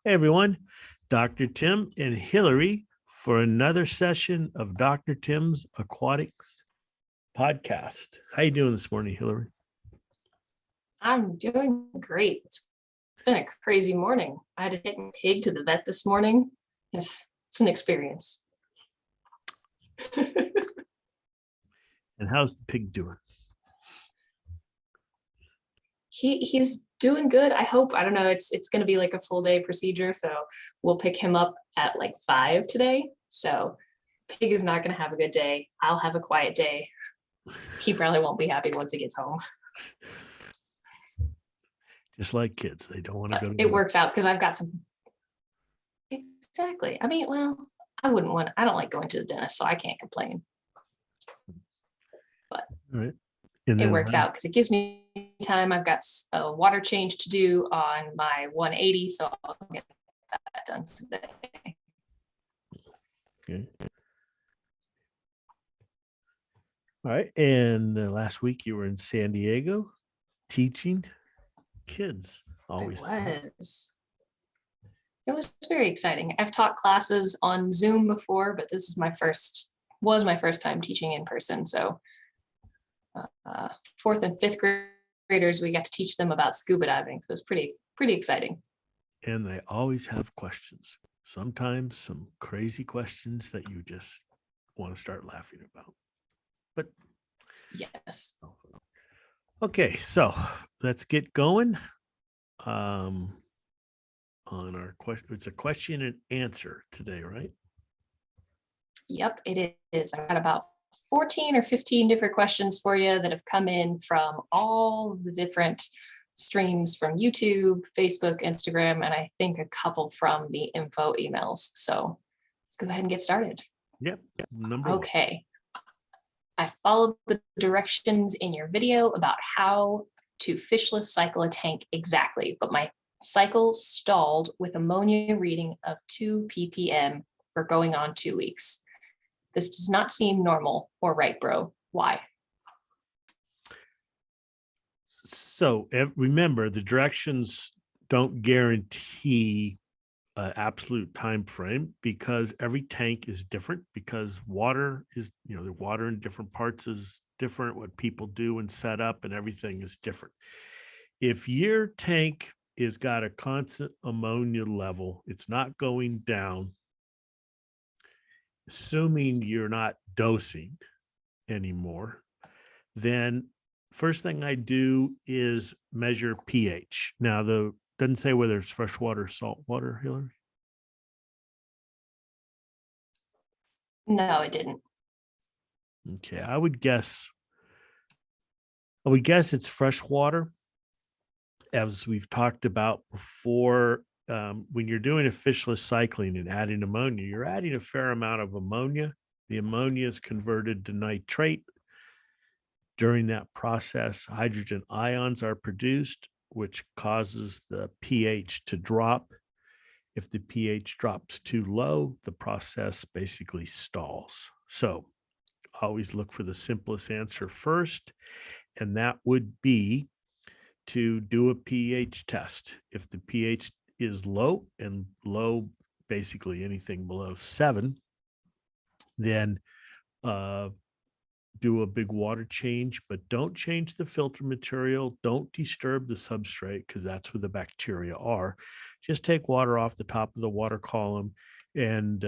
Hey everyone, Dr. Tim and Hillary for another session of Dr. Tim's Aquatics podcast. How you doing this morning, Hillary? I'm doing great. It's been a crazy morning. I had to take my pig to the vet this morning. It's an experience. And how's the pig doing? He's doing good. I hope. I don't know. It's going to be like a full day procedure, so we'll pick him up at like 5 today. So pig is not going to have a good day. I'll have a quiet day. He probably won't be happy once he gets home. Just like kids, they don't want to go to it works out because I've got some. Exactly. I mean, well, I don't like going to the dentist, so I can't complain. But all right. It works out because it gives me time. I've got a water change to do on my 180, so I'll get that done today. Okay. All right. And last week you were in San Diego teaching kids. Always. It was very exciting. I've taught classes on Zoom before, but this is my first time teaching in person. So 4th and 5th graders, we got to teach them about scuba diving. So it's pretty exciting. And they always have questions. Sometimes some crazy questions that you just want to start laughing about. But yes. Okay, so let's get going. On our question, it's a question and answer today, right? Yep, it is. I've got about 14 or 15 different questions for you that have come in from all the different streams from YouTube, Facebook, Instagram, and I think a couple from the info emails. So let's go ahead and get started. Yep. Okay. I followed the directions in your video about how to fishless cycle a tank exactly, but my cycle stalled with ammonia reading of 2 ppm for going on 2 weeks. This does not seem normal or right, bro. Why? So remember, the directions don't guarantee an absolute time frame because every tank is different, because water is, the water in different parts is different. What people do and set up and everything is different. If your tank is got a constant ammonia level, it's not going down, assuming you're not dosing anymore, then first thing I do is measure pH. Now, doesn't say whether it's freshwater or saltwater, Hillary? No, it didn't. Okay, I would guess it's freshwater. As we've talked about before, when you're doing a fishless cycling and adding ammonia, you're adding a fair amount of ammonia. The ammonia is converted to nitrate. During that process, hydrogen ions are produced, which causes the pH to drop. If the pH drops too low, the process basically stalls. So always look for the simplest answer first, and that would be to do a pH test. If the pH is low, and low basically anything below 7, then do a big water change, but don't change the filter material. Don't disturb the substrate because that's where the bacteria are. Just take water off the top of the water column and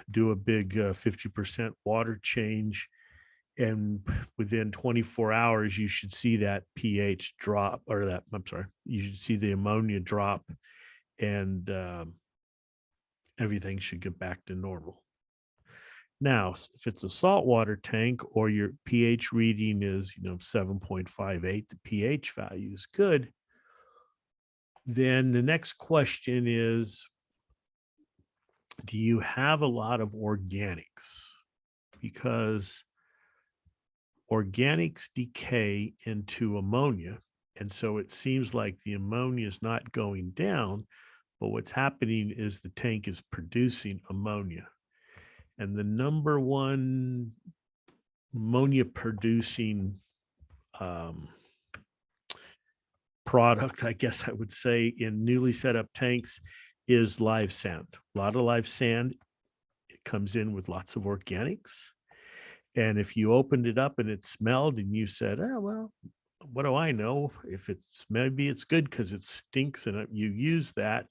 do a big 50% water change. And within 24 hours, you should see that pH drop, you should see the ammonia drop, and everything should get back to normal. Now, if it's a saltwater tank or your pH reading is, 7.58, the pH value is good, then the next question is, do you have a lot of organics? Because organics decay into ammonia, and so it seems like the ammonia is not going down, but what's happening is the tank is producing ammonia. And the number one ammonia producing product, I guess I would say, in newly set up tanks is live sand. A lot of live sand. It comes in with lots of organics. And if you opened it up and it smelled and you said, oh, well, what do I know? If it's maybe it's good because it stinks and you use that,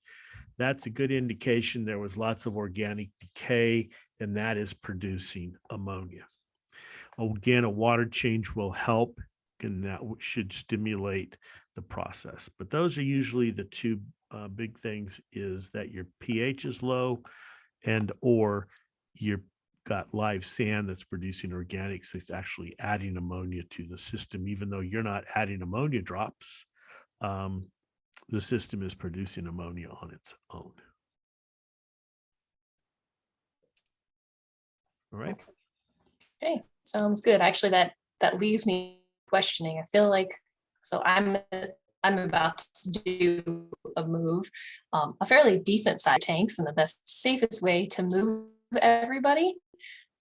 that's a good indication there was lots of organic decay and that is producing ammonia. Again, a water change will help and that should stimulate the process. But those are usually the two big things, is that your pH is low and or you've got live sand that's producing organics that's actually adding ammonia to the system. Even though you're not adding ammonia drops, the system is producing ammonia on its own. All right. Okay, sounds good. Actually, that leaves me questioning. I feel like, so I'm about to do a move, a fairly decent size tanks, and the best, safest way to move everybody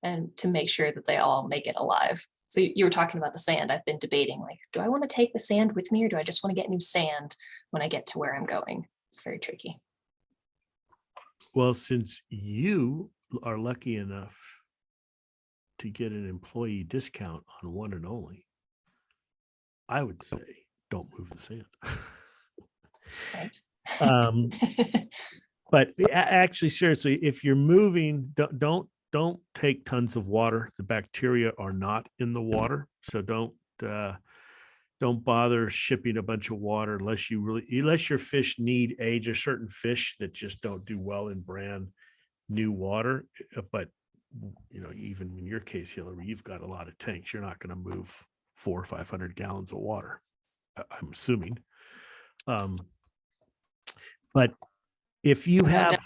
and to make sure that they all make it alive. So you were talking about the sand. I've been debating, like, do I want to take the sand with me or do I just want to get new sand when I get to where I'm going? It's very tricky. Well, since you are lucky enough to get an employee discount on one and only, I would say don't move the sand. Right. But actually, seriously, if you're moving, don't take tons of water. The bacteria are not in the water, so don't bother shipping a bunch of water unless your fish need age. There's certain fish that just don't do well in brand new water. But even in your case, Hillary, you've got a lot of tanks. You're not going to move 400 or 500 gallons of water, I'm assuming. But if you have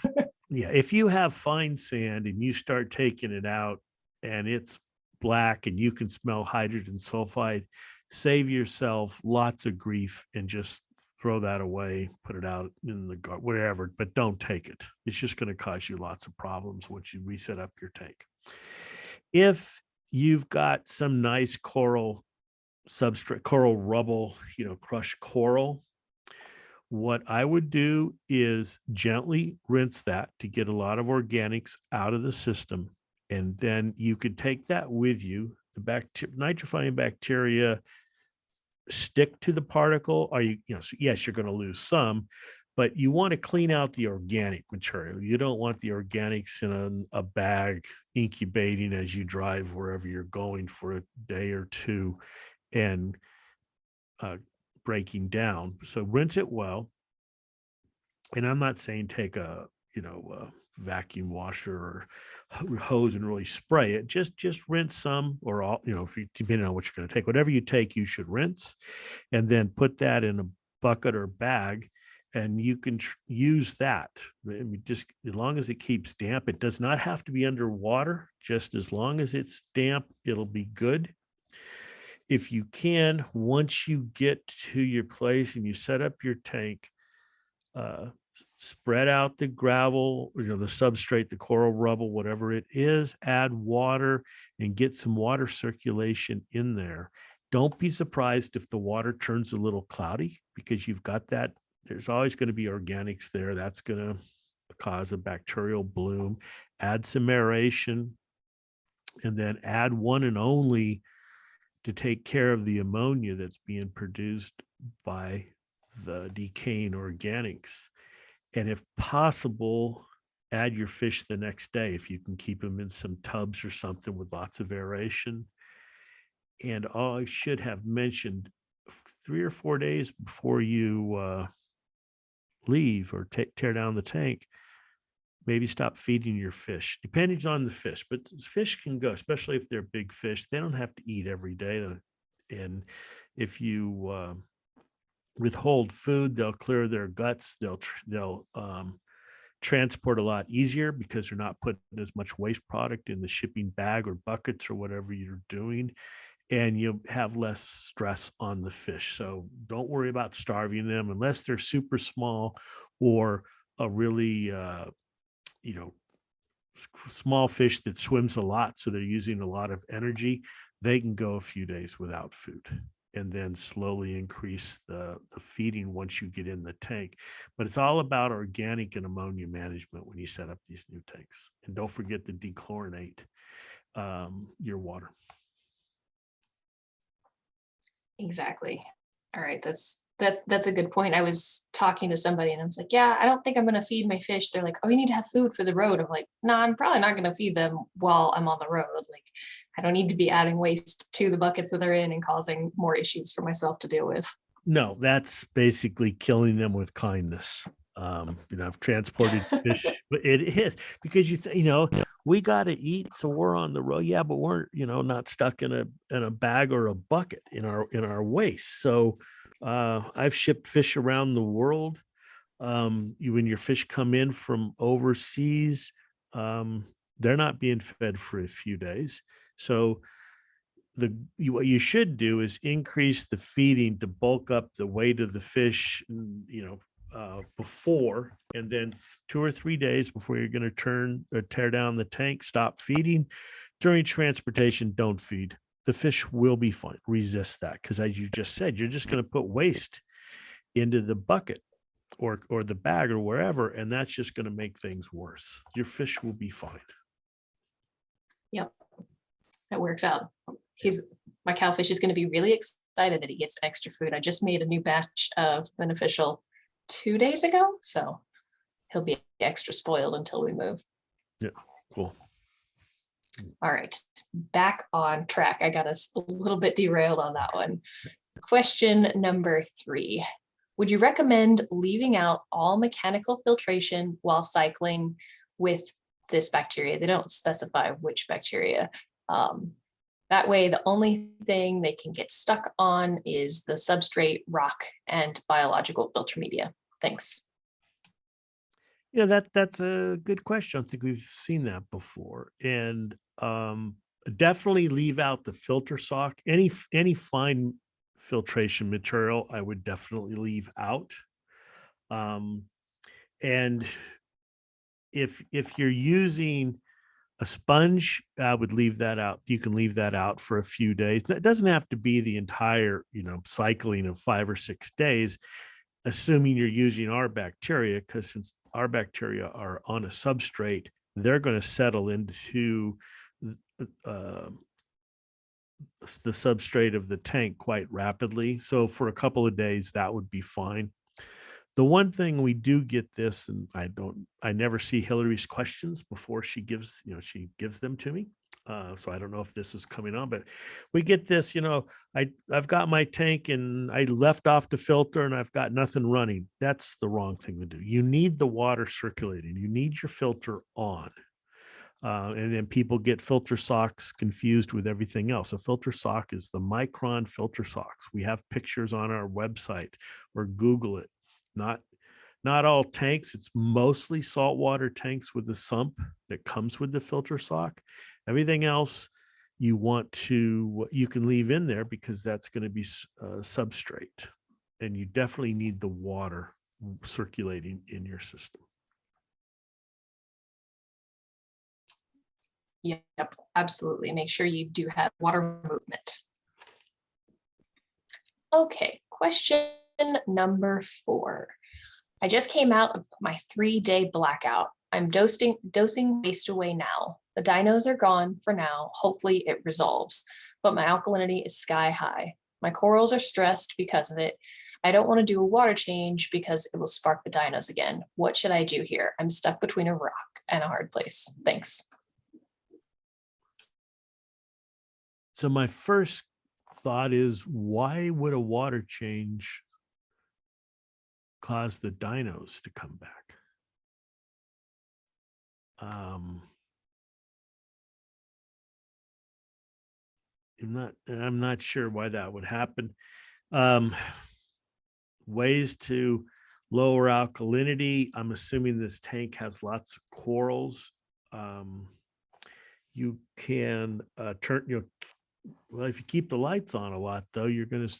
if you have fine sand and you start taking it out and it's black and you can smell hydrogen sulfide, save yourself lots of grief and just throw that away, put it out in the garden, whatever, but don't take it. It's just going to cause you lots of problems once you reset up your tank. If you've got some nice coral substrate, coral rubble, crushed coral, what I would do is gently rinse that to get a lot of organics out of the system. And then you could take that with you. The nitrifying bacteria stick to the particle. So yes, you're going to lose some, but you want to clean out the organic material. You don't want the organics in a bag incubating as you drive wherever you're going for a day or two and breaking down. So rinse it well. And I'm not saying take a vacuum washer or hose and really spray it. Just rinse some, or all, depending on what you're going to take. Whatever you take, you should rinse, and then put that in a bucket or bag, and you can use that. I mean, just as long as it keeps damp. It does not have to be underwater. Just as long as it's damp, it'll be good. If you can, once you get to your place and you set up your tank, spread out the gravel, the substrate, the coral rubble, whatever it is, add water and get some water circulation in there. Don't be surprised if the water turns a little cloudy, because you've got that. There's always going to be organics there. That's going to cause a bacterial bloom. Add some aeration and then add one and only to take care of the ammonia that's being produced by the decaying organics. And if possible, add your fish the next day if you can keep them in some tubs or something with lots of aeration. And I should have mentioned 3 or 4 days before you leave or tear down the tank, maybe stop feeding your fish, depending on the fish. But fish can go, especially if they're big fish. They don't have to eat every day. And if you withhold food, they'll clear their guts. They'll transport a lot easier because they're not putting as much waste product in the shipping bag or buckets or whatever you're doing, and you have less stress on the fish. So don't worry about starving them unless they're super small or a really small fish that swims a lot, so they're using a lot of energy. They can go a few days without food. and then slowly increase the feeding once you get in the tank. But it's all about organic and ammonia management when you set up these new tanks. And don't forget to dechlorinate your water. Exactly. All right, that's a good point. I was talking to somebody and I was like, yeah, I don't think I'm gonna feed my fish. They're like, oh, you need to have food for the road. I'm like, no, I'm probably not gonna feed them while I'm on the road. Like, I don't need to be adding waste to the buckets that they're in and causing more issues for myself to deal with. No, that's basically killing them with kindness. I've transported fish, but it is because we got to eat, so we're on the road. Yeah, but we're not stuck in a bag or a bucket in our waste. So I've shipped fish around the world. When your fish come in from overseas, they're not being fed for a few days. So what you should do is increase the feeding to bulk up the weight of the fish, before, and then 2 or 3 days before you're going to turn or tear down the tank, stop feeding. During transportation, don't feed. The fish will be fine. Resist that, because as you just said, you're just going to put waste into the bucket or the bag or wherever, and that's just going to make things worse. Your fish will be fine. Yep, that works out. My cowfish is going to be really excited that he gets extra food. I just made a new batch of beneficial 2 days ago, so he'll be extra spoiled until we move. Yeah, cool. All right, back on track. I got us a little bit derailed on that one. Question number 3. Would you recommend leaving out all mechanical filtration while cycling with this bacteria? They don't specify which bacteria. That way, the only thing they can get stuck on is the substrate, rock, and biological filter media. Thanks. Yeah, that's a good question. I think we've seen that before. And definitely leave out the filter sock. Any fine filtration material, I would definitely leave out. And if you're using a sponge, I would leave that out. You can leave that out for a few days. That doesn't have to be the entire, cycling of 5 or 6 days, assuming you're using our bacteria, because since our bacteria are on a substrate, they're going to settle into uh, the substrate of the tank quite rapidly. So for a couple of days, that would be fine. The one thing we do get this, and I never see Hillary's questions before she gives them to me. So I don't know if this is coming on, but we get this, I've got my tank and I left off the filter and I've got nothing running. That's the wrong thing to do. You need the water circulating. You need your filter on. And then people get filter socks confused with everything else. A filter sock is the micron filter socks. We have pictures on our website, or Google it. Not all tanks. It's mostly saltwater tanks with a sump that comes with the filter sock. Everything else you can leave in there, because that's going to be substrate, and you definitely need the water circulating in your system. Yep, absolutely. Make sure you do have water movement. Okay, question number 4. I just came out of my 3-day blackout. I'm dosing waste away now. The dinos are gone for now. Hopefully it resolves, but my alkalinity is sky high. My corals are stressed because of it. I don't want to do a water change because it will spark the dinos again. What should I do here? I'm stuck between a rock and a hard place. Thanks. So my first thought is, why would a water change cause the dinos to come back? I'm not sure why that would happen. Ways to lower alkalinity. I'm assuming this tank has lots of corals. You can turn, well, if you keep the lights on a lot, though,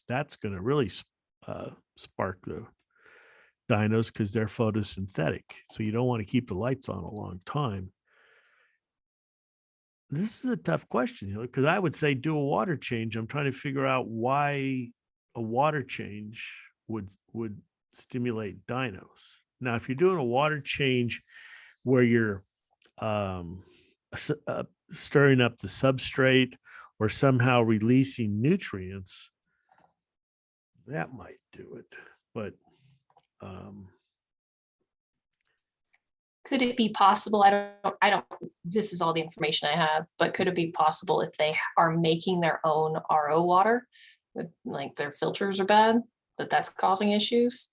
that's gonna really spark the dinos, because they're photosynthetic. So you don't want to keep the lights on a long time. This is a tough question, because I would say do a water change. I'm trying to figure out why a water change would stimulate dinos. Now, if you're doing a water change where you're um, stirring up the substrate or somehow releasing nutrients, that might do it. But could it be possible? I don't, this is all the information I have, but could it be possible if they are making their own RO water, like their filters are bad, that's causing issues?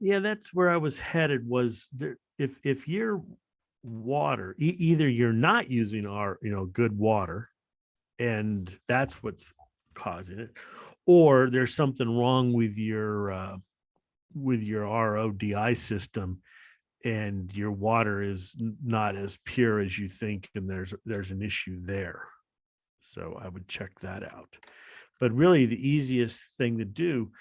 yeah, that's where I was headed. Was there, if your water, either you're not using our good water, and that's what's causing it, or there's something wrong with your RODI system, and your water is not as pure as you think, and there's an issue there. So I would check that out. But really, the easiest thing to do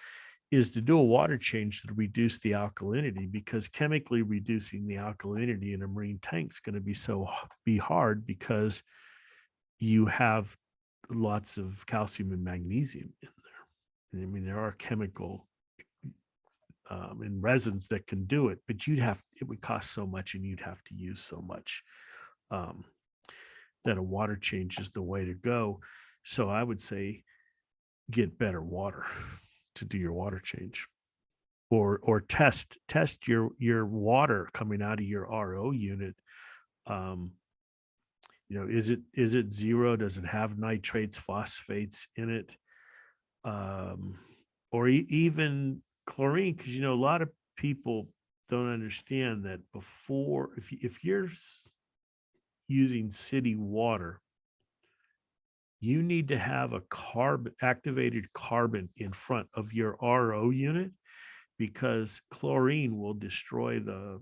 is to do a water change to reduce the alkalinity, because chemically reducing the alkalinity in a marine tank is going to be hard, because you have lots of calcium and magnesium in there. I mean, there are chemical and resins that can do it, but it would cost so much, and you'd have to use so much, that a water change is the way to go. So I would say get better water to do your water change, or test your water coming out of your RO unit. Is it zero? Does it have nitrates, phosphates in it? Or even chlorine, because a lot of people don't understand that before, if you're using city water, you need to have a activated carbon in front of your RO unit, because chlorine will destroy the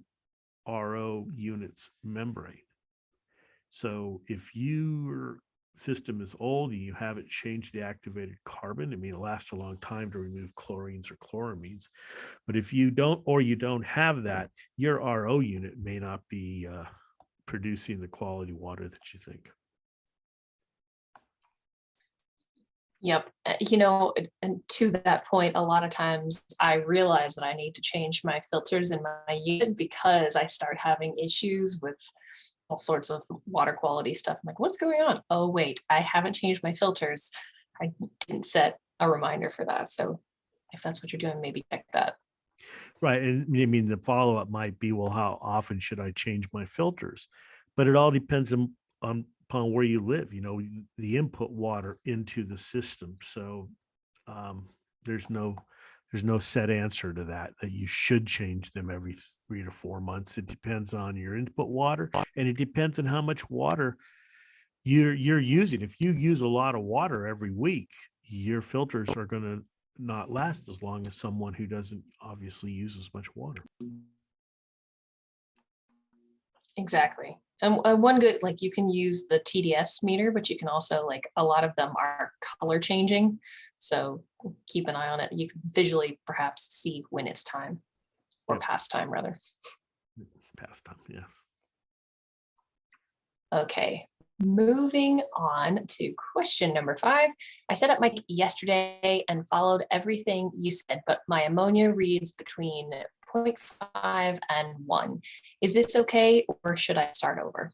RO unit's membrane. So if your system is old and you haven't changed the activated carbon, I mean, it lasts a long time to remove chlorines or chloramines. But if you don't, or you don't have that, your RO unit may not be producing the quality water that you think. Yep. And to that point, a lot of times I realize that I need to change my filters in my unit because I start having issues with all sorts of water quality stuff. I'm like, what's going on? Oh, wait, I haven't changed my filters. I didn't set a reminder for that. So if that's what you're doing, maybe check that. Right. And I mean, the follow up might be, well, how often should I change my filters? But it all depends upon where you live, the input water into the system. So um, there's no set answer to that you should change them every 3 to 4 months. It depends on your input water, and it depends on how much water you're using. If you use a lot of water every week, your filters are going to not last as long as someone who doesn't obviously use as much water. Exactly. And one good, like you can use the TDS meter, but you can also, like, a lot of them are color changing. So keep an eye on it. You can visually perhaps see when it's time, or past time rather. Past time, yes. Okay, moving on to question number 5. I set up my yesterday and followed everything you said, but my ammonia reads between 0.5 and 1. Is this okay, or should I start over?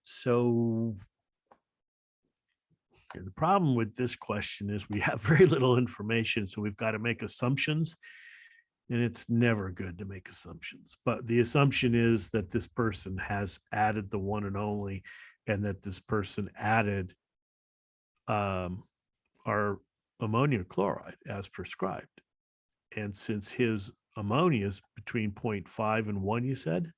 So the problem with this question is we have very little information, so we've got to make assumptions, and it's never good to make assumptions. But the assumption is that this person has added the one and only, and that this person added our ammonium chloride as prescribed. And since his ammonia is between 0.5 and 1, you said?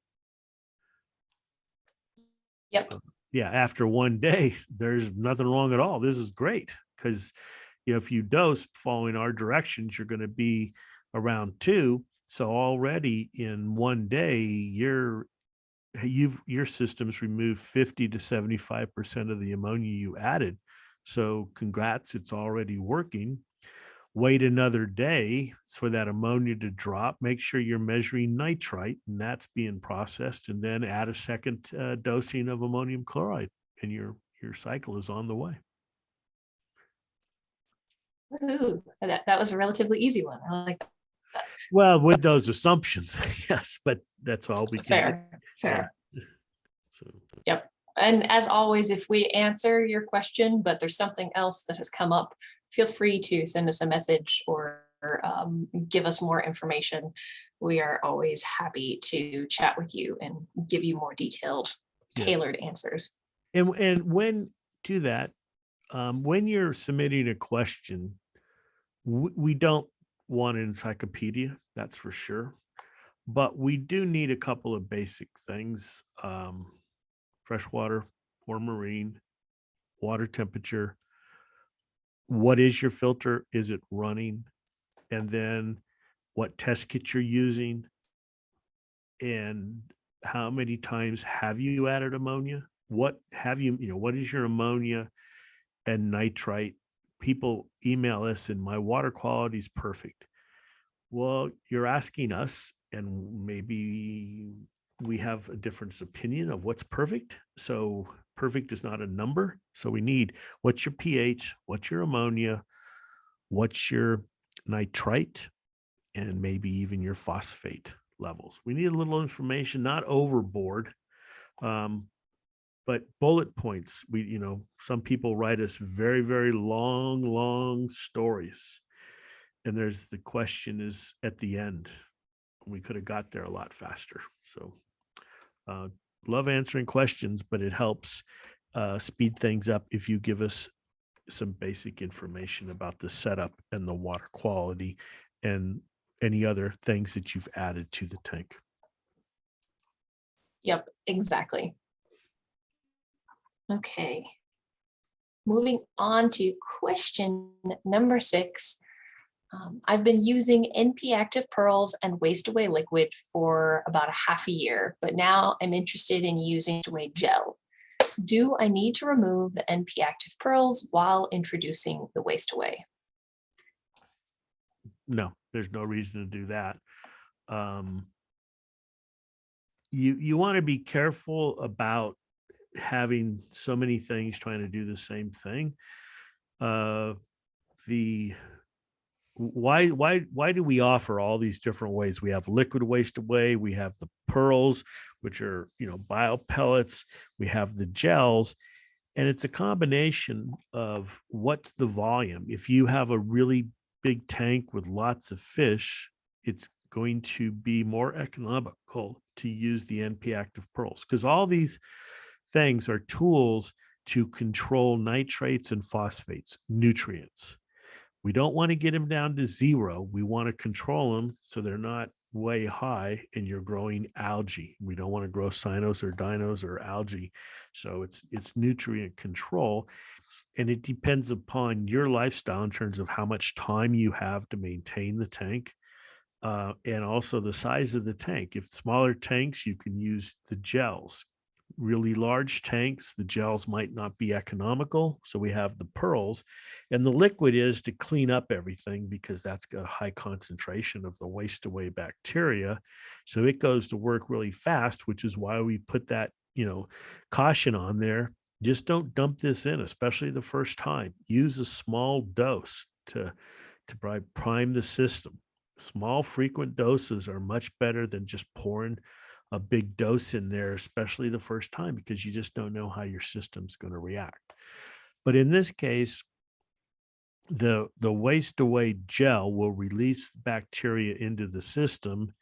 Yep. Yeah, after 1 day, there's nothing wrong at all. This is great, because if you dose following our directions, you're going to be around 2. So already in 1 day, your system's removed 50 to 75% of the ammonia you added. So congrats, it's already working. Wait another day for that ammonia to drop. Make sure you're measuring nitrite, and that's being processed, and then add a second dosing of ammonium chloride, and your cycle is on the way. Ooh, that was a relatively easy one. I like that. Well, with those assumptions, yes, but that's all we can do. Fair. So, Yep. And as always, if we answer your question, but there's something else that has come up, feel free to send us a message or give us more information. We are always happy to chat with you and give you more detailed, yeah. tailored answers. And when do that, when you're submitting a question, we don't want an encyclopedia, that's for sure. But we do need a couple of basic things: freshwater or marine, water temperature. What is your filter? Is it running? And then what test kit you're using, and how many times have you added ammonia? What have you, what is your ammonia and nitrite? People email us and my water quality is perfect. Well, you're asking us, and maybe we have a different opinion of what's perfect. So perfect is not a number. So we need, what's your pH, what's your ammonia, what's your nitrite, and maybe even your phosphate levels. We need a little information, not overboard, but bullet points. Some people write us very, very long stories. And there's the question is at the end. We could have got there a lot faster. So love answering questions, but it helps speed things up if you give us some basic information about the setup and the water quality and any other things that you've added to the tank. Yep, exactly. Okay. Moving on to question number 6. I've been using NP active pearls and waste away liquid for about a half a year, but now I'm interested in using waste away gel. Do I need to remove the NP active pearls while introducing the waste away? No, there's no reason to do that. You want to be careful about having so many things trying to do the same thing. The why do we offer all these different ways? We have liquid waste away, we have the pearls, which are bio pellets, we have the gels, and it's a combination of what's the volume. If you have a really big tank with lots of fish, it's going to be more economical to use the NP active pearls, because all these things are tools to control nitrates and phosphates, nutrients. We don't want to get them down to zero. We want to control them so they're not way high and you're growing algae. We don't want to grow cynos or dinos or algae. So it's nutrient control. And it depends upon your lifestyle in terms of how much time you have to maintain the tank, and also the size of the tank. If smaller tanks, you can use the gels. Really large tanks, the gels might not be economical. So we have the pearls, and the liquid is to clean up everything because that's got a high concentration of the waste away bacteria. So it goes to work really fast, which is why we put that, caution on there. Just don't dump this in, especially the first time. Use a small dose to prime the system. Small frequent doses are much better than just pouring a big dose in there, especially the first time, because you just don't know how your system's going to react. But in this case, the waste away gel will release bacteria into the system,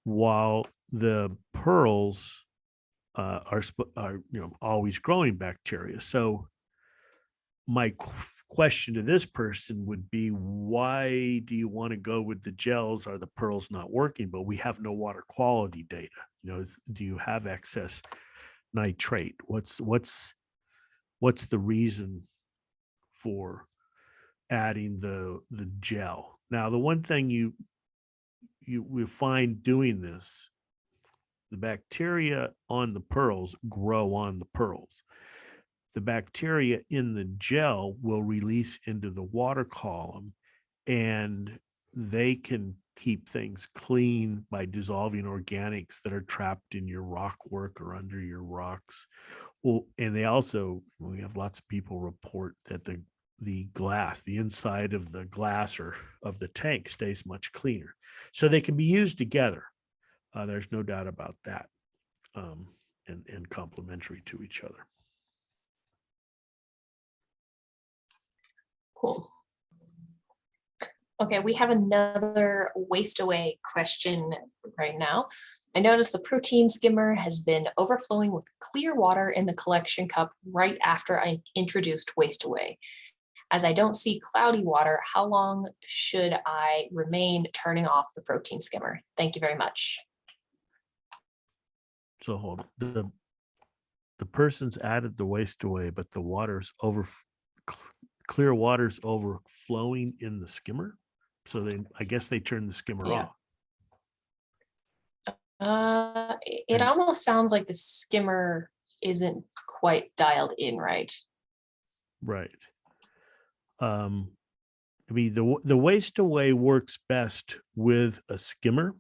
while the pearls are always growing bacteria. So my question to this person would be, why do you want to go with the gels? Are the pearls not working? But we have no water quality data. Do you have excess nitrate? What's the reason for adding the gel? Now, the one thing you will find doing this, the bacteria on the pearls grow on the pearls. The bacteria in the gel will release into the water column, and they can keep things clean by dissolving organics that are trapped in your rock work or under your rocks. Well, and they also, we have lots of people report that the glass, the inside of the glass or of the tank stays much cleaner. So they can be used together. There's no doubt about that, and complementary to each other. Cool. Okay, we have another waste away question right now. I noticed the protein skimmer has been overflowing with clear water in the collection cup right after I introduced waste away. As I don't see cloudy water, how long should I remain turning off the protein skimmer? Thank you very much. So hold on. The person's added the waste away, but the water's clear water's overflowing in the skimmer. So I guess they turned the skimmer Yeah. off. It almost sounds like the skimmer isn't quite dialed in right. Right. I mean, the waste away works best with a skimmer,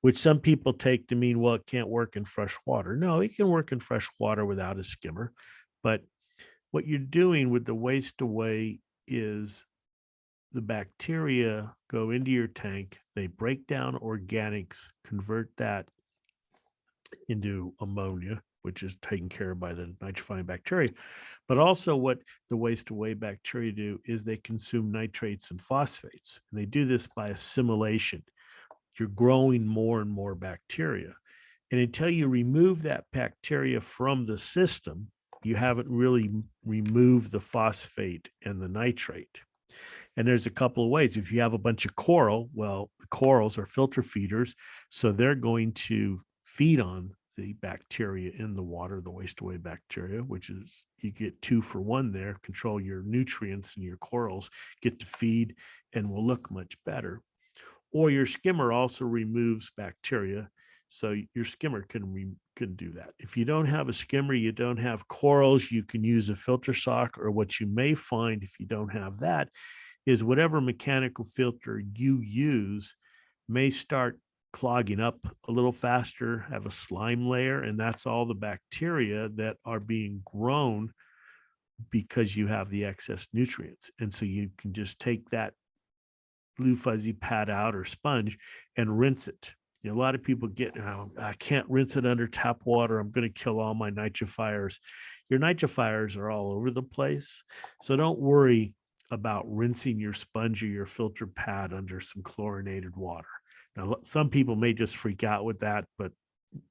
which some people take to mean, well, it can't work in fresh water. No, it can work in fresh water without a skimmer. But what you're doing with the waste away is the bacteria go into your tank, they break down organics, convert that into ammonia, which is taken care of by the nitrifying bacteria. But also what the waste away bacteria do is they consume nitrates and phosphates. And they do this by assimilation. You're growing more and more bacteria. And until you remove that bacteria from the system, you haven't really removed the phosphate and the nitrate. And there's a couple of ways. If you have a bunch of coral, well, the corals are filter feeders, so they're going to feed on the bacteria in the water, the waste away bacteria, which is, you get 2 for 1 there, control your nutrients, and your corals get to feed and will look much better. Or your skimmer also removes bacteria, so your skimmer can do that. If you don't have a skimmer, you don't have corals, you can use a filter sock, or what you may find if you don't have that is whatever mechanical filter you use may start clogging up a little faster, have a slime layer, and that's all the bacteria that are being grown because you have the excess nutrients. And so you can just take that blue fuzzy pad out or sponge and rinse it. You know, a lot of people get, oh, I can't rinse it under tap water, I'm going to kill all my nitrifiers. Your nitrifiers are all over the place. So don't worry about rinsing your sponge or your filter pad under some chlorinated water. Now, some people may just freak out with that, but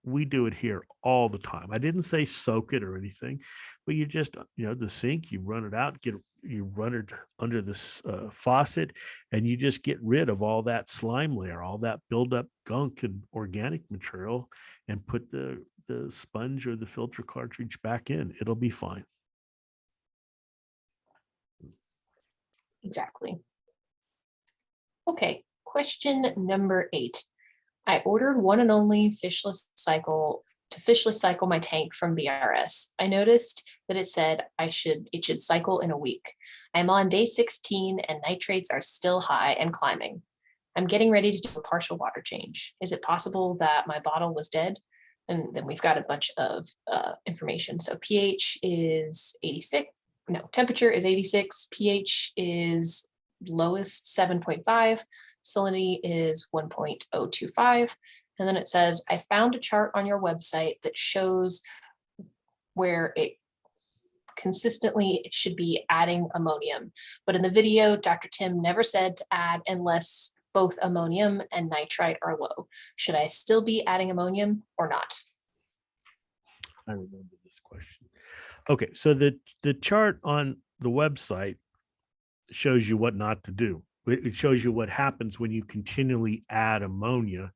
we do it here all the time. I didn't say soak it or anything, but you just, the sink, you run it out, you run it under this faucet, and you just get rid of all that slime layer, all that buildup gunk and organic material, and put the sponge or the filter cartridge back in. It'll be fine. Exactly. Okay, question number 8. I ordered one and only fishless cycle to fishless cycle my tank from BRS. I noticed that it said it should cycle in a week. I'm on day 16 and nitrates are still high and climbing. I'm getting ready to do a partial water change. Is it possible that my bottle was dead? And then we've got a bunch of information. So pH is 86. No, temperature is 86. pH is lowest 7.5. Salinity is 1.025. And then it says, I found a chart on your website that shows where it consistently should be adding ammonium. But in the video, Dr. Tim never said to add unless both ammonium and nitrite are low. Should I still be adding ammonium or not? I remember this question. Okay, so the chart on the website shows you what not to do. It shows you what happens when you continually add ammonia,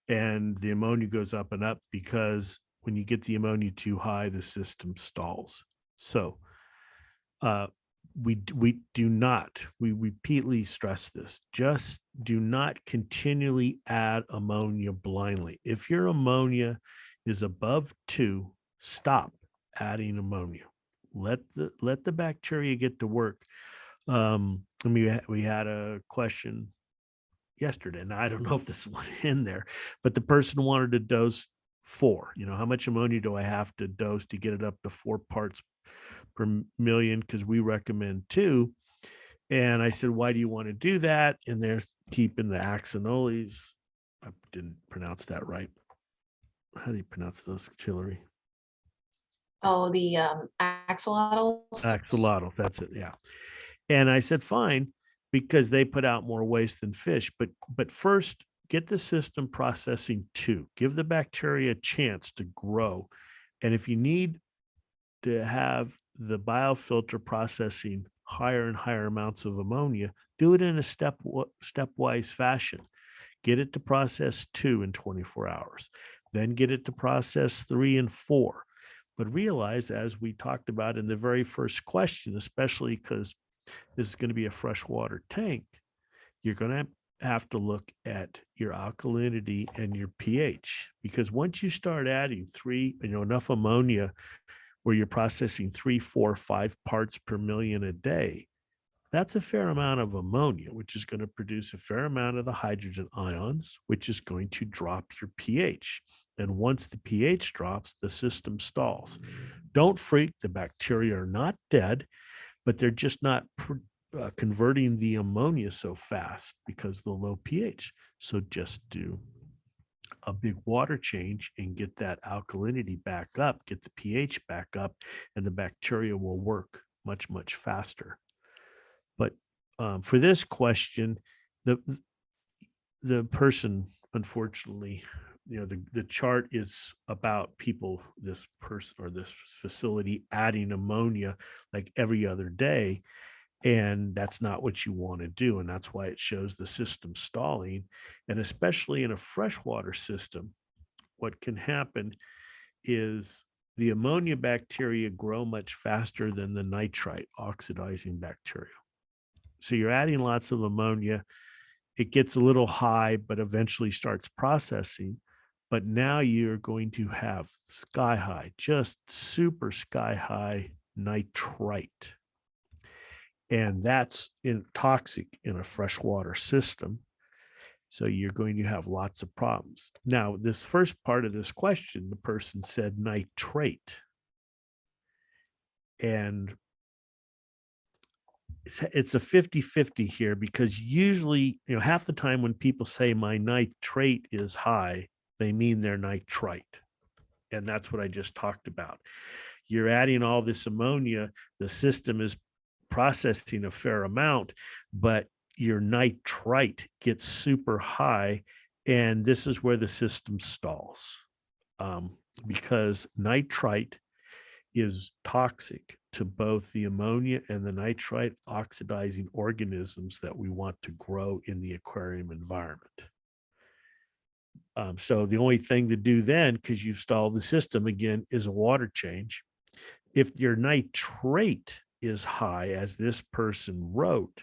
and the ammonia goes up and up, because when you get the ammonia too high, the system stalls. So we repeatedly stress this. Just do not continually add ammonia blindly. If your ammonia is above 2, stop adding ammonia. Let the bacteria get to work. We had a question yesterday, and I don't know if this one in there, but the person wanted to dose 4. How much ammonia do I have to dose to get it up to 4 parts per million because we recommend 2. And I said, why do you want to do that? And they're keeping the axinoles. I didn't pronounce that right. How do you pronounce those, Hillary? Oh, the axolotls. Axolotl, that's it. Yeah. And I said, fine, because they put out more waste than fish. But first, get the system processing too. Give the bacteria a chance to grow. And if you need to have the biofilter processing higher and higher amounts of ammonia, do it in a stepwise fashion. Get it to process 2 in 24 hours, then get it to process 3 and 4. But realize, as we talked about in the very first question, especially because this is going to be a freshwater tank, you're going to have to look at your alkalinity and your pH, because once you start adding enough ammonia where you're processing 3, 4, 5 parts per million a day, that's a fair amount of ammonia, which is going to produce a fair amount of the hydrogen ions, which is going to drop your pH. And once the pH drops, the system stalls. Don't freak. The bacteria are not dead, but they're just not converting the ammonia so fast because of the low pH. So just do a big water change and get that alkalinity back up, get the pH back up, and the bacteria will work much, much faster. But for this question, the person, unfortunately, the chart is about people, this person or this facility adding ammonia like every other day. And that's not what you want to do. And that's why it shows the system stalling. And especially in a freshwater system, what can happen is the ammonia bacteria grow much faster than the nitrite oxidizing bacteria. So you're adding lots of ammonia. It gets a little high, but eventually starts processing. But now you're going to have sky high, just super sky high nitrite. And that's toxic in a freshwater system. So you're going to have lots of problems. Now, this first part of this question, the person said nitrate. And it's a 50-50 here, because usually, half the time when people say my nitrate is high, they mean their nitrite. And that's what I just talked about. You're adding all this ammonia, the system is processing a fair amount, but your nitrite gets super high. And this is where the system stalls, because nitrite is toxic to both the ammonia and the nitrite oxidizing organisms that we want to grow in the aquarium environment. So the only thing to do then, because you've stalled the system again, is a water change. If your nitrate is high, as this person wrote,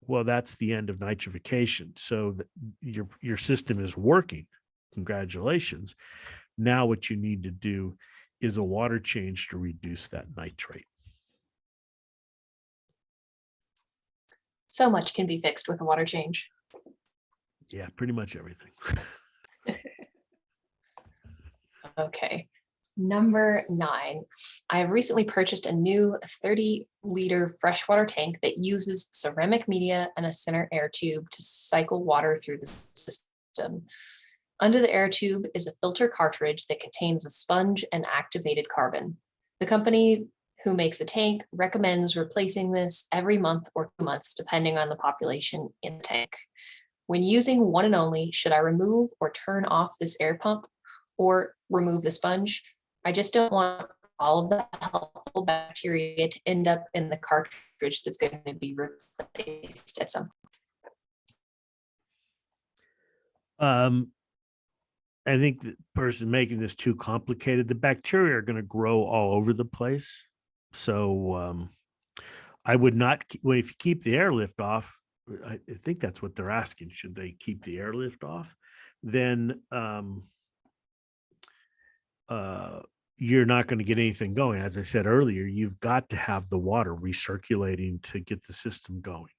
well, that's the end of nitrification. So your system is working. Congratulations. Now what you need to do is a water change to reduce that nitrate. So much can be fixed with a water change. Yeah, pretty much everything. Okay. Number 9, I have recently purchased a new 30-liter freshwater tank that uses ceramic media and a center air tube to cycle water through the system. Under the air tube is a filter cartridge that contains a sponge and activated carbon. The company who makes the tank recommends replacing this every month or 2 months, depending on the population in the tank. When using one and only, should I remove or turn off this air pump or remove the sponge? I just don't want all of the helpful bacteria to end up in the cartridge that's going to be replaced at some point. I think the person making this too complicated. The bacteria are going to grow all over the place. So I would not, well, if you keep the airlift off, I think that's what they're asking. Should they keep the airlift off? Then you're not going to get anything going. As I said earlier, you've got to have the water recirculating to get the system going.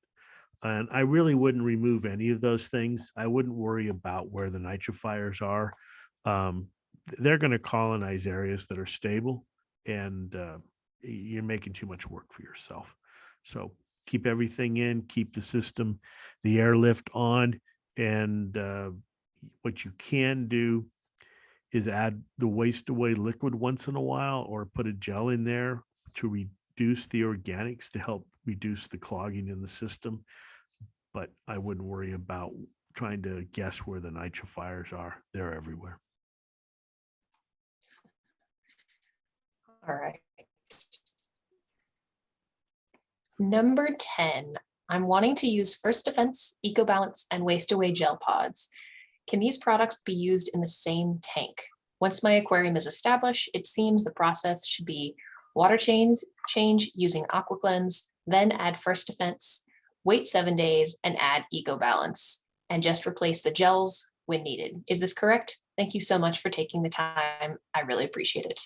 And I really wouldn't remove any of those things. I wouldn't worry about where the nitrifiers are. They're going to colonize areas that are stable. And you're making too much work for yourself. So keep everything in, keep the system, the airlift on, and what you can do is add the waste away liquid once in a while, or put a gel in there to reduce the organics to help reduce the clogging in the system. But I wouldn't worry about trying to guess where the nitrifiers are. They're everywhere. All right. Number 10, I'm wanting to use First Defense, EcoBalance, and Waste Away gel pods. Can these products be used in the same tank? Once my aquarium is established, it seems the process should be water change using AquaCleanse, then add First Defense, wait 7 days, and add EcoBalance, and just replace the gels when needed. Is this correct? Thank you so much for taking the time. I really appreciate it.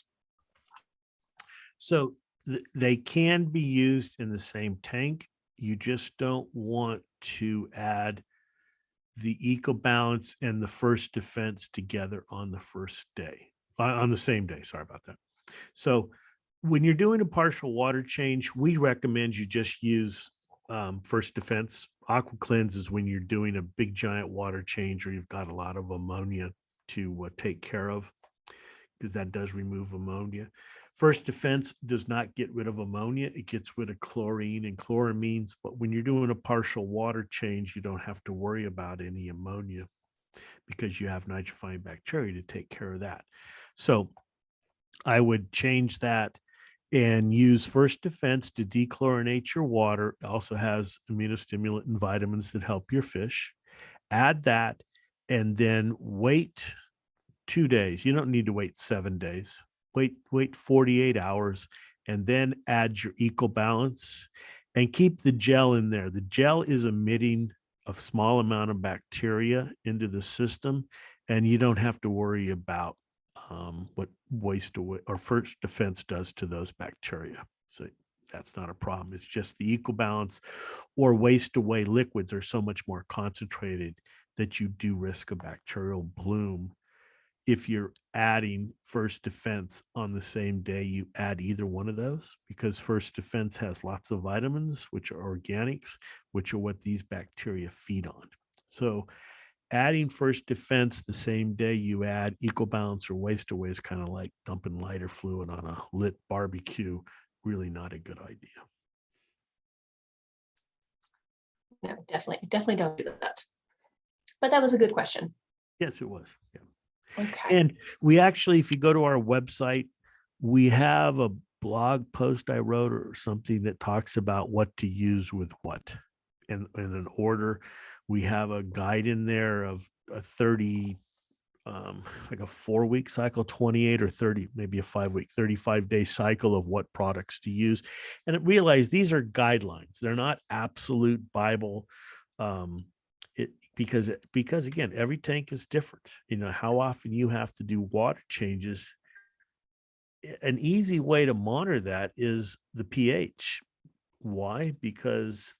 So they can be used in the same tank. You just don't want to add the EcoBalance and the First Defense together on the first day, on the same day. Sorry about that. So when you're doing a partial water change, we recommend you just use First Defense. AquaCleanse is when you're doing a big giant water change or you've got a lot of ammonia to take care of, because that does remove ammonia. First Defense does not get rid of ammonia. It gets rid of chlorine and chloramines. But when you're doing a partial water change, you don't have to worry about any ammonia because you have nitrifying bacteria to take care of that. So I would change that and use First Defense to dechlorinate your water. It also has immunostimulant and vitamins that help your fish. Add that and then wait 2 days. You don't need to wait 7 days. Wait 48 hours and then add your EcoBalance and keep the gel in there. The gel is emitting a small amount of bacteria into the system, and you don't have to worry about what waste away or First Defense does to those bacteria. So that's not a problem. It's just the EcoBalance or waste away liquids are so much more concentrated that you do risk a bacterial bloom. If you're adding First Defense on the same day you add either one of those, because First Defense has lots of vitamins, which are organics, which are what these bacteria feed on. So adding First Defense the same day you add EcoBalance or waste away is kind of like dumping lighter fluid on a lit barbecue. Really not a good idea. No, definitely don't do that. But that was a good question. Yes, it was. Yeah. Okay. And we actually, if you go to our website, we have a blog post I wrote or something that talks about what to use with what in an order. We have a guide in there of a 30, like a 4-week cycle, 28 or 30, maybe a 5-week, 35-day cycle of what products to use. And it realized these are guidelines. They're not absolute Bible. Because again, every tank is different. You know, how often you have to do water changes. An easy way to monitor that is the pH. Why? Because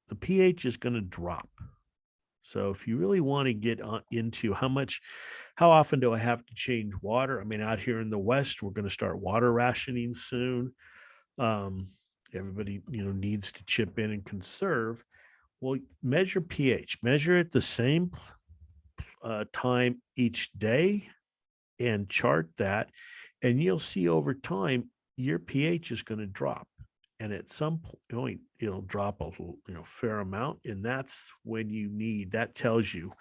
the pH is going to drop. So if you really want to get into how often do I have to change water? I mean, out here in the West, we're going to start water rationing soon. Everybody, needs to chip in and conserve. Well, measure pH, measure it the same time each day and chart that. And you'll see over time, your pH is going to drop. And at some point, it'll drop a fair amount. And that's when that tells you,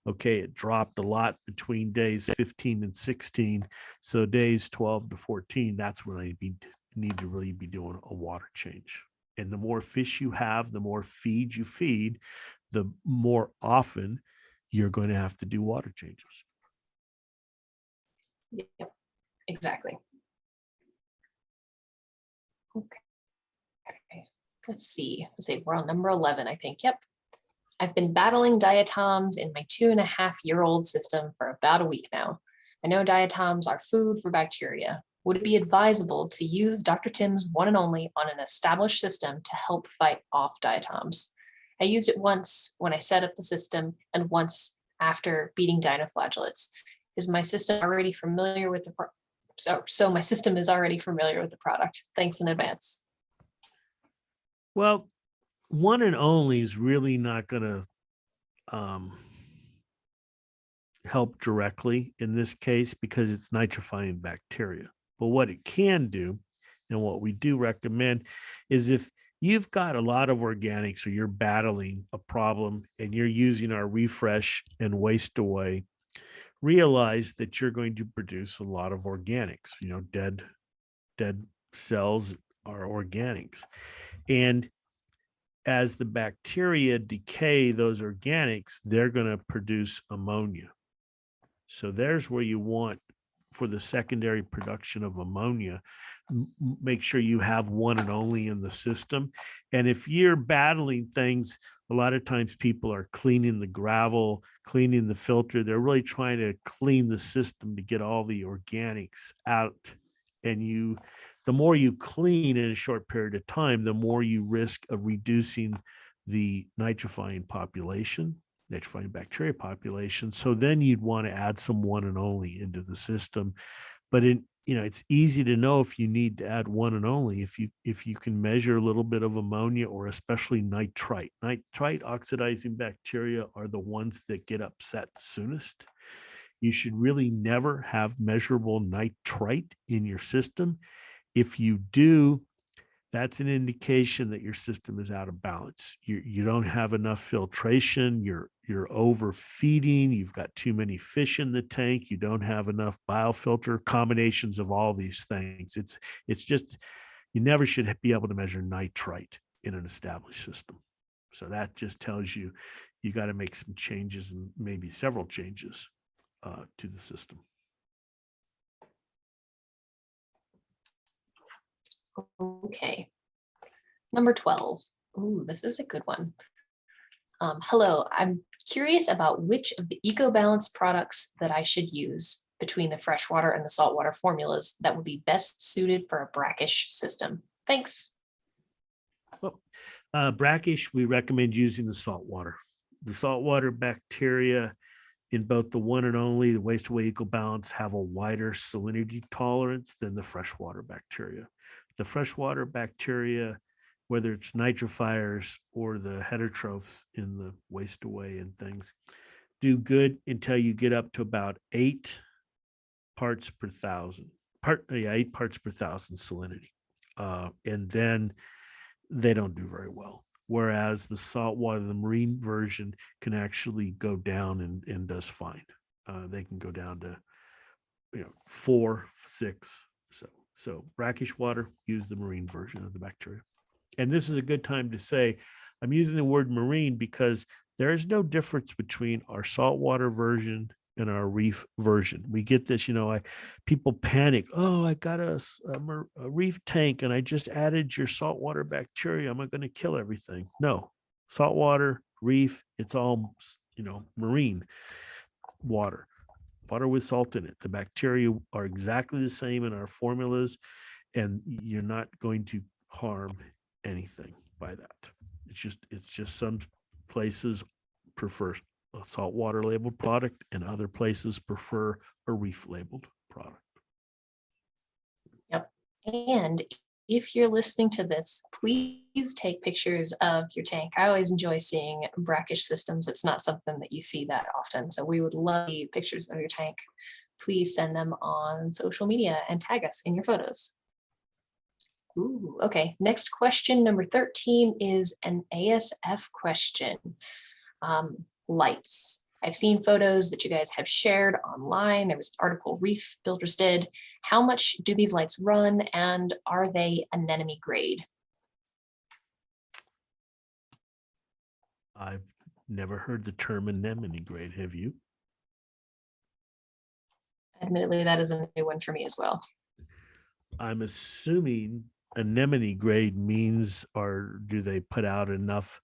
okay, it dropped a lot between days 15 and 16. So days 12 to 14, that's when I need to really be doing a water change. And the more fish you have, the more feed you feed, the more often you're going to have to do water changes. Yep, exactly. Okay. Let's see. We're on number 11, I think. Yep. I've been battling diatoms in my 2.5-year-old system for about a week now. I know diatoms are food for bacteria. Would it be advisable to use Dr. Tim's one and only on an established system to help fight off diatoms? I used it once when I set up the system and once after beating dinoflagellates. Is my system already familiar with the So my system is already familiar with the product. Thanks in advance. Well, one and only is really not going to help directly in this case because it's nitrifying bacteria. But what it can do, and what we do recommend, is if you've got a lot of organics or you're battling a problem and you're using our refresh and waste away, realize that you're going to produce a lot of organics. Dead cells are organics. And as the bacteria decay those organics, they're going to produce ammonia. So there's where you want, for the secondary production of ammonia, make sure you have one and only in the system. And if you're battling things, a lot of times people are cleaning the gravel, cleaning the filter. They're really trying to clean the system to get all the organics out. And the more you clean in a short period of time, the more you risk of reducing the nitrifying bacteria population. So then you'd want to add some one and only into the system. But it's easy to know if you need to add one and only if you can measure a little bit of ammonia, or especially nitrite. Nitrite oxidizing bacteria are the ones that get upset soonest. You should really never have measurable nitrite in your system. If you do, that's an indication that your system is out of balance. You don't have enough filtration. You're overfeeding. You've got too many fish in the tank. You don't have enough biofilter. Combinations of all these things. It's just, you never should be able to measure nitrite in an established system. So that just tells you got to make some changes, and maybe several changes to the system. Okay. Number 12. Ooh, this is a good one. Hello, I'm curious about which of the EcoBalance products that I should use between the freshwater and the saltwater formulas that would be best suited for a brackish system. Thanks. Well, brackish, we recommend using the saltwater. The saltwater bacteria in both the one and only, the waste away EcoBalance, have a wider salinity tolerance than the freshwater bacteria. The freshwater bacteria, whether it's nitrifiers or the heterotrophs in the waste away and things, do good until you get up to about 8 parts per thousand. 8 parts per thousand salinity. And then they don't do very well. Whereas the saltwater, the marine version, can actually go down and does fine. They can go down to 4, 6. So brackish water, use the marine version of the bacteria. And this is a good time to say, I'm using the word marine because there is no difference between our saltwater version and our reef version. We get this, people panic. Oh, I got a reef tank and I just added your saltwater bacteria. Am I going to kill everything? No, saltwater, reef, it's all, marine water with salt in it. The bacteria are exactly the same in our formulas, and you're not going to harm anything by that. It's just some places prefer a saltwater labeled product and other places prefer a reef labeled product. Yep. And if you're listening to this, please take pictures of your tank. I always enjoy seeing brackish systems. It's not something that you see that often. So we would love pictures of your tank. Please send them on social media and tag us in your photos. Ooh, okay. Next question, number 13, is an ASF question. Lights. I've seen photos that you guys have shared online. There was an article Reef Builders did. How much do these lights run, and are they anemone grade? I've never heard the term anemone grade. Have you? Admittedly, that is a new one for me as well. I'm assuming anemone grade means, or do they put out enough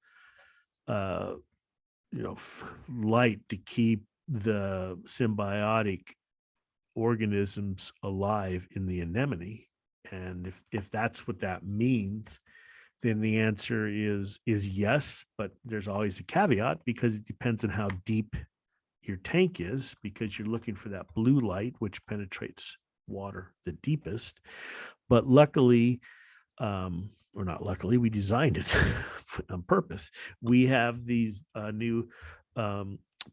light to keep the symbiotic organisms alive in the anemone? And if that's what that means, then the answer is yes, but there's always a caveat, because it depends on how deep your tank is, because you're looking for that blue light which penetrates water the deepest. But luckily, or not luckily, we designed it on purpose. We have these new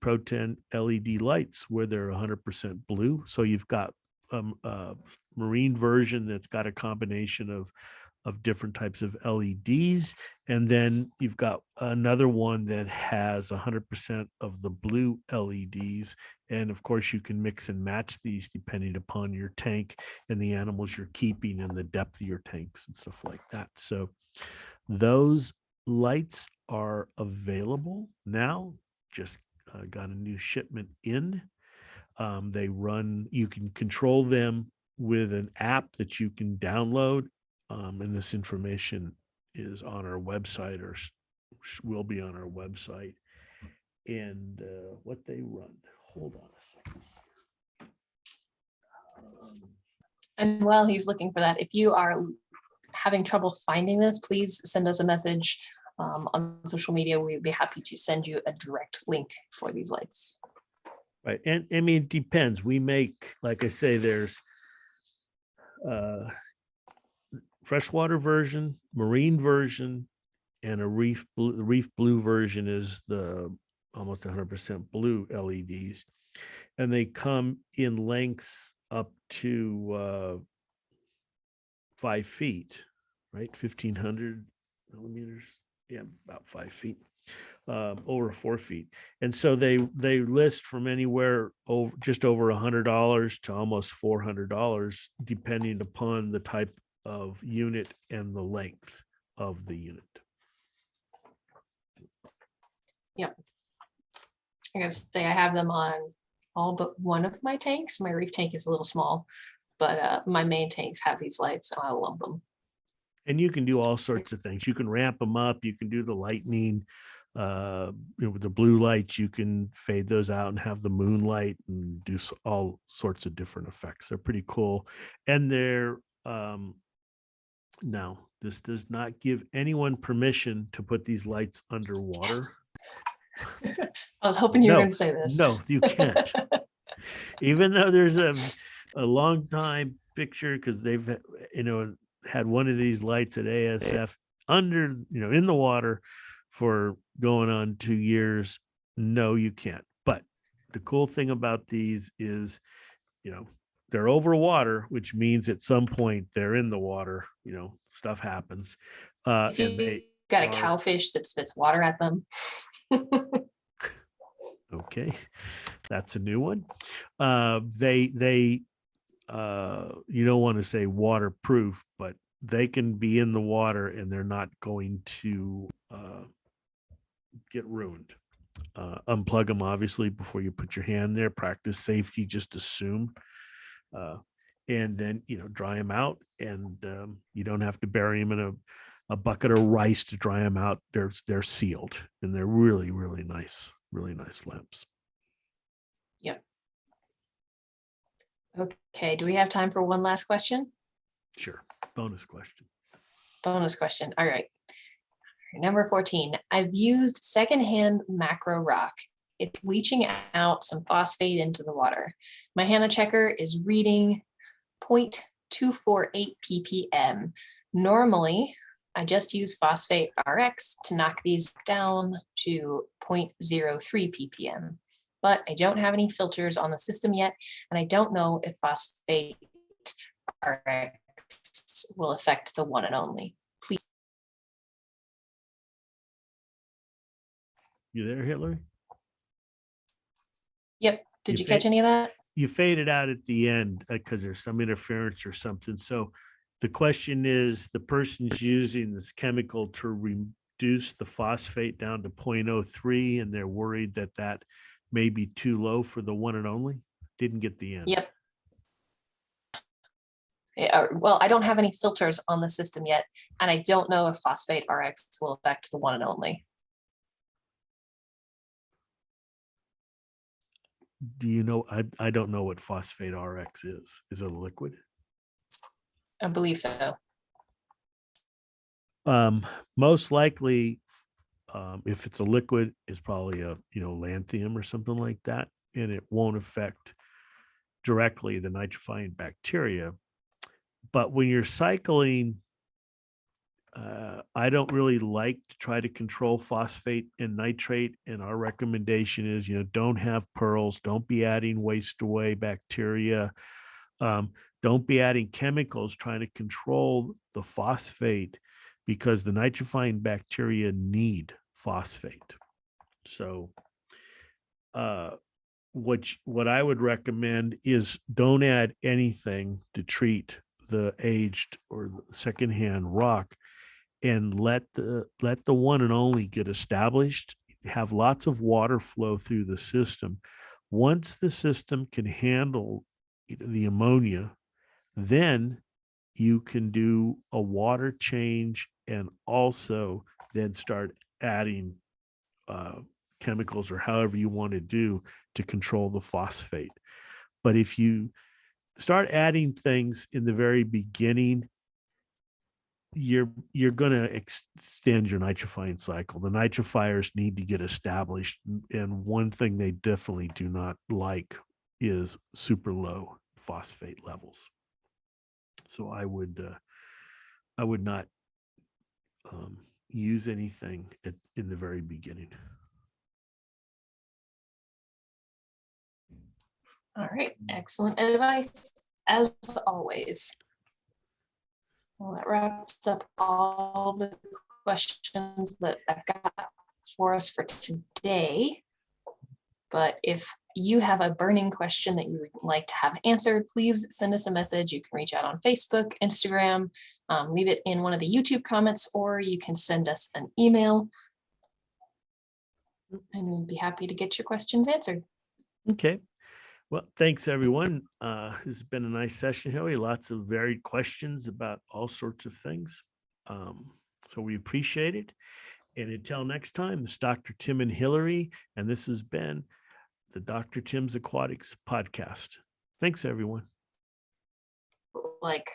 Pro 10 LED lights where they're 100% blue. So you've got a marine version that's got a combination of different types of LEDs. And then you've got another one that has 100% of the blue LEDs. And of course, you can mix and match these depending upon your tank and the animals you're keeping and the depth of your tanks and stuff like that. So those lights are available now. Just got a new shipment in. They run, you can control them with an app that you can download. And this information is on our website or will be on our website. And what they run. Hold on a second. And while he's looking for that, if you are having trouble finding this, please send us a message on social media. We'd be happy to send you a direct link for these lights. Right. And I mean, it depends. We make, like I say, there's freshwater version, marine version, and a reef blue. The reef blue version is the almost 100% blue LEDs. And they come in lengths up to 5 feet, right? 1,500 millimeters. Yeah, about 5 feet, over 4 feet. And so they list from anywhere over just over $100 to almost $400, depending upon the type of unit and the length of the unit. Yep. I gotta say, I have them on all but one of my tanks. My reef tank is a little small, but my main tanks have these lights, and I love them. And you can do all sorts of things. You can ramp them up. You can do the lightning, with the blue lights. You can fade those out and have the moonlight and do all sorts of different effects. They're pretty cool. And they're now, this does not give anyone permission to put these lights underwater. Yes. I was hoping you were going to say this. No, you can't. Even though there's a long time picture, because they've had one of these lights at ASF under, in the water for going on 2 years. No, you can't. But the cool thing about these is, they're over water, which means at some point they're in the water, stuff happens. If you and they got a cowfish that spits water at them. Okay, that's a new one. They you don't want to say waterproof, but they can be in the water and they're not going to get ruined. Unplug them obviously before you put your hand there. Practice safety, just assume. And then dry them out, and you don't have to bury them in a bucket of rice to dry them out. They're sealed, and they're really, really nice lamps. Yep. Okay, do we have time for one last question? Sure. Bonus question. Bonus question. All right. Number 14. I've used secondhand macro rock. It's leaching out some phosphate into the water. My Hanna checker is reading 0.248 ppm. Normally, I just use PhosphateRX to knock these down to 0.03 ppm, but I don't have any filters on the system yet, and I don't know if PhosphateRX will affect the one and only. Please. You there, Hillary? Yep. Did you catch any of that? You faded out at the end because there's some interference or something. So the question is, the person's using this chemical to reduce the phosphate down to 0.03, and they're worried that that may be too low for the one and only. Didn't get the end. Yep. Well, I don't have any filters on the system yet, and I don't know if PhosphateRX will affect the one and only. Do you know? I don't know what PhosphateRX is. Is it a liquid? I believe so. Most likely, if it's a liquid, it's probably a lanthanum or something like that, and it won't affect directly the nitrifying bacteria. But when you're cycling, I don't really like to try to control phosphate and nitrate. And our recommendation is, don't have pearls, don't be adding waste away bacteria, don't be adding chemicals trying to control the phosphate, because the nitrifying bacteria need phosphate. So what I would recommend is don't add anything to treat the aged or secondhand rock, and let the one and only get established. Have lots of water flow through the system. Once the system can handle the ammonia, then you can do a water change, and also then start adding chemicals or however you want to do to control the phosphate. But if you start adding things in the very beginning, you're going to extend your nitrifying cycle. The nitrifiers need to get established, and one thing they definitely do not like is super low phosphate levels. So I would not use anything in the very beginning. All right, excellent advice as always. Well, that wraps up all the questions that I've got for us for today. But if you have a burning question that you would like to have answered, please send us a message. You can reach out on Facebook, Instagram, leave it in one of the YouTube comments, or you can send us an email. And we'd be happy to get your questions answered. Okay. Well, thanks everyone. This has been a nice session, Hilary. Lots of varied questions about all sorts of things. So we appreciate it. And until next time, this is Dr. Tim and Hilary, and this has been the Dr. Tim's Aquatics podcast. Thanks, everyone. Like